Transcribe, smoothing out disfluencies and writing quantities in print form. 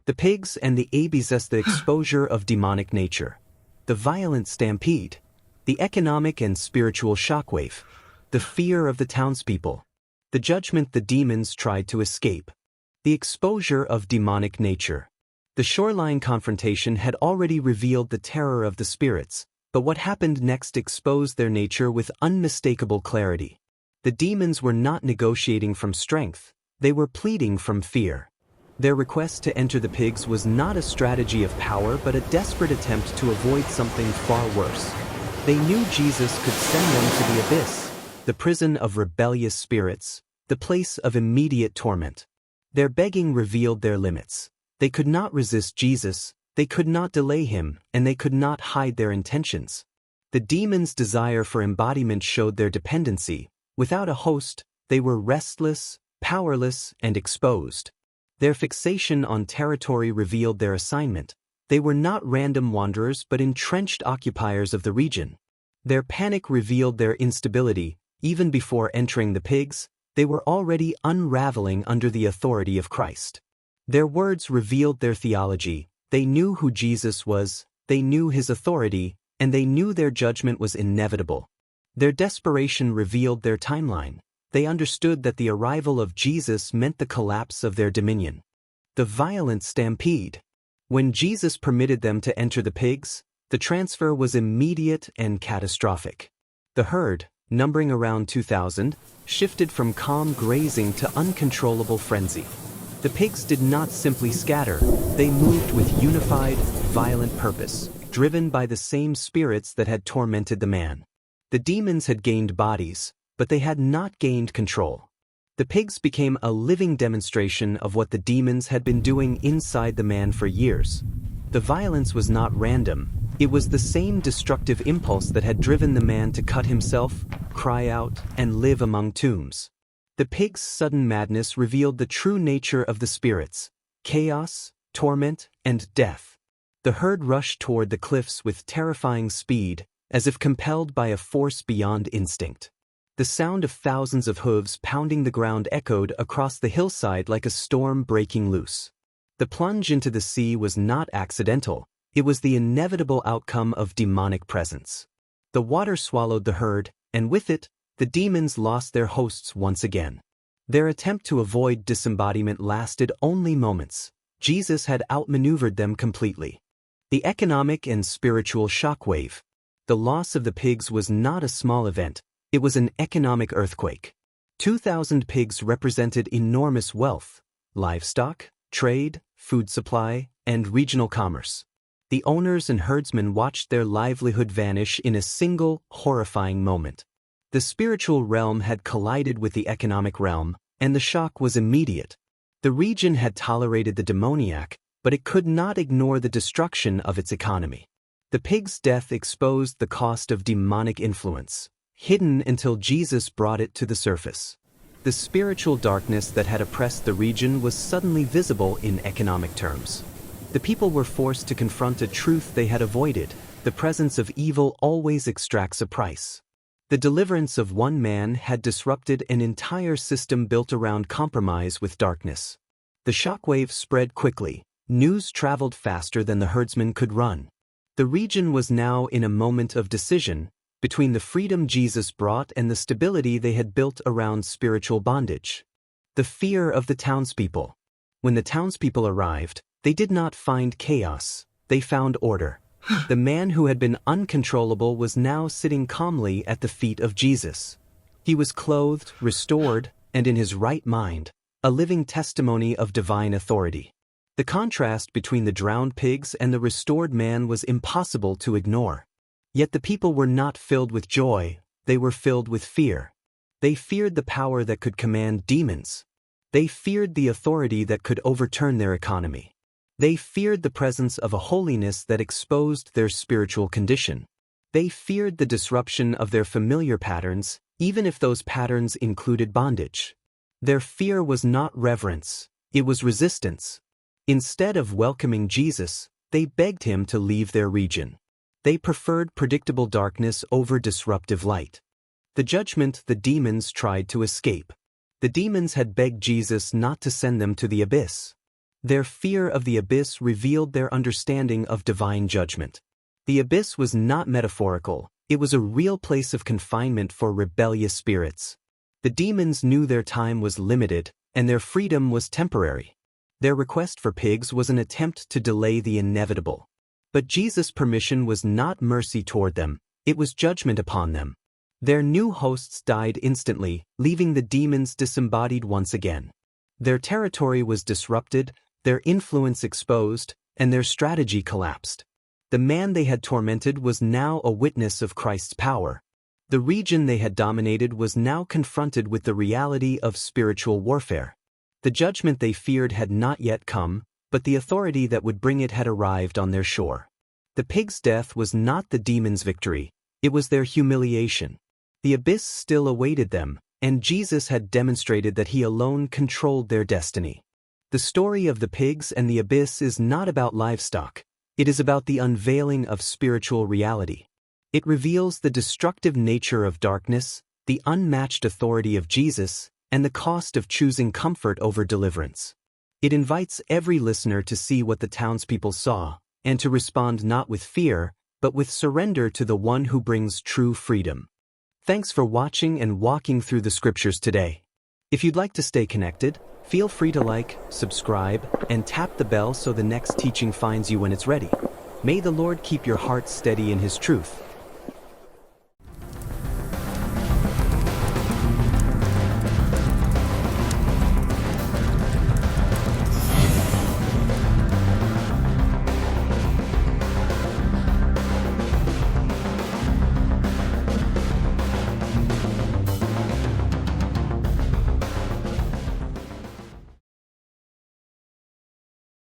The pigs and the abies, the exposure of demonic nature, the violent stampede, the economic and spiritual shockwave, the fear of the townspeople, the judgment the demons tried to escape, the exposure of demonic nature. The shoreline confrontation had already revealed the terror of the spirits, but what happened next exposed their nature with unmistakable clarity. The demons were not negotiating from strength, they were pleading from fear. Their request to enter the pigs was not a strategy of power but a desperate attempt to avoid something far worse. They knew Jesus could send them to the abyss, the prison of rebellious spirits, the place of immediate torment. Their begging revealed their limits. They could not resist Jesus, they could not delay him, and they could not hide their intentions. The demons' desire for embodiment showed their dependency. Without a host, they were restless, powerless, and exposed. Their fixation on territory revealed their assignment. They were not random wanderers but entrenched occupiers of the region. Their panic revealed their instability. Even before entering the pigs, they were already unraveling under the authority of Christ. Their words revealed their theology. They knew who Jesus was, they knew his authority, and they knew their judgment was inevitable. Their desperation revealed their timeline. They understood that the arrival of Jesus meant the collapse of their dominion. The violent stampede. When Jesus permitted them to enter the pigs, the transfer was immediate and catastrophic. The herd, numbering around 2,000, shifted from calm grazing to uncontrollable frenzy. The pigs did not simply scatter, they moved with unified, violent purpose, driven by the same spirits that had tormented the man. The demons had gained bodies, but they had not gained control. The pigs became a living demonstration of what the demons had been doing inside the man for years. The violence was not random, it was the same destructive impulse that had driven the man to cut himself, cry out, and live among tombs. The pig's sudden madness revealed the true nature of the spirits: chaos, torment, and death. The herd rushed toward the cliffs with terrifying speed, as if compelled by a force beyond instinct. The sound of thousands of hooves pounding the ground echoed across the hillside like a storm breaking loose. The plunge into the sea was not accidental, it was the inevitable outcome of demonic presence. The water swallowed the herd, and with it, the demons lost their hosts once again. Their attempt to avoid disembodiment lasted only moments. Jesus had outmaneuvered them completely. The economic and spiritual shockwave. The loss of the pigs was not a small event, it was an economic earthquake. 2,000 pigs represented enormous wealth, livestock, trade, food supply, and regional commerce. The owners and herdsmen watched their livelihood vanish in a single, horrifying moment. The spiritual realm had collided with the economic realm, and the shock was immediate. The region had tolerated the demoniac, but it could not ignore the destruction of its economy. The pig's death exposed the cost of demonic influence, hidden until Jesus brought it to the surface. The spiritual darkness that had oppressed the region was suddenly visible in economic terms. The people were forced to confront a truth they had avoided: the presence of evil always extracts a price. The deliverance of one man had disrupted an entire system built around compromise with darkness. The shockwave spread quickly. News traveled faster than the herdsmen could run. The region was now in a moment of decision, between the freedom Jesus brought and the stability they had built around spiritual bondage. The fear of the townspeople. When the townspeople arrived, they did not find chaos, they found order. The man who had been uncontrollable was now sitting calmly at the feet of Jesus. He was clothed, restored, and in his right mind, a living testimony of divine authority. The contrast between the drowned pigs and the restored man was impossible to ignore. Yet the people were not filled with joy, they were filled with fear. They feared the power that could command demons. They feared the authority that could overturn their economy. They feared the presence of a holiness that exposed their spiritual condition. They feared the disruption of their familiar patterns, even if those patterns included bondage. Their fear was not reverence, it was resistance. Instead of welcoming Jesus, they begged him to leave their region. They preferred predictable darkness over disruptive light. The judgment, the demons tried to escape. The demons had begged Jesus not to send them to the abyss. Their fear of the abyss revealed their understanding of divine judgment. The abyss was not metaphorical, it was a real place of confinement for rebellious spirits. The demons knew their time was limited, and their freedom was temporary. Their request for pigs was an attempt to delay the inevitable. But Jesus' permission was not mercy toward them, it was judgment upon them. Their new hosts died instantly, leaving the demons disembodied once again. Their territory was disrupted, their influence exposed, and their strategy collapsed. The man they had tormented was now a witness of Christ's power. The region they had dominated was now confronted with the reality of spiritual warfare. The judgment they feared had not yet come, but the authority that would bring it had arrived on their shore. The pig's death was not the demons' victory, it was their humiliation. The abyss still awaited them, and Jesus had demonstrated that he alone controlled their destiny. The story of the pigs and the abyss is not about livestock, it is about the unveiling of spiritual reality. It reveals the destructive nature of darkness, the unmatched authority of Jesus, and the cost of choosing comfort over deliverance. It invites every listener to see what the townspeople saw, and to respond not with fear, but with surrender to the one who brings true freedom. Thanks for watching and walking through the scriptures today. If you'd like to stay connected, feel free to like, subscribe, and tap the bell so the next teaching finds you when it's ready. May the Lord keep your heart steady in His truth,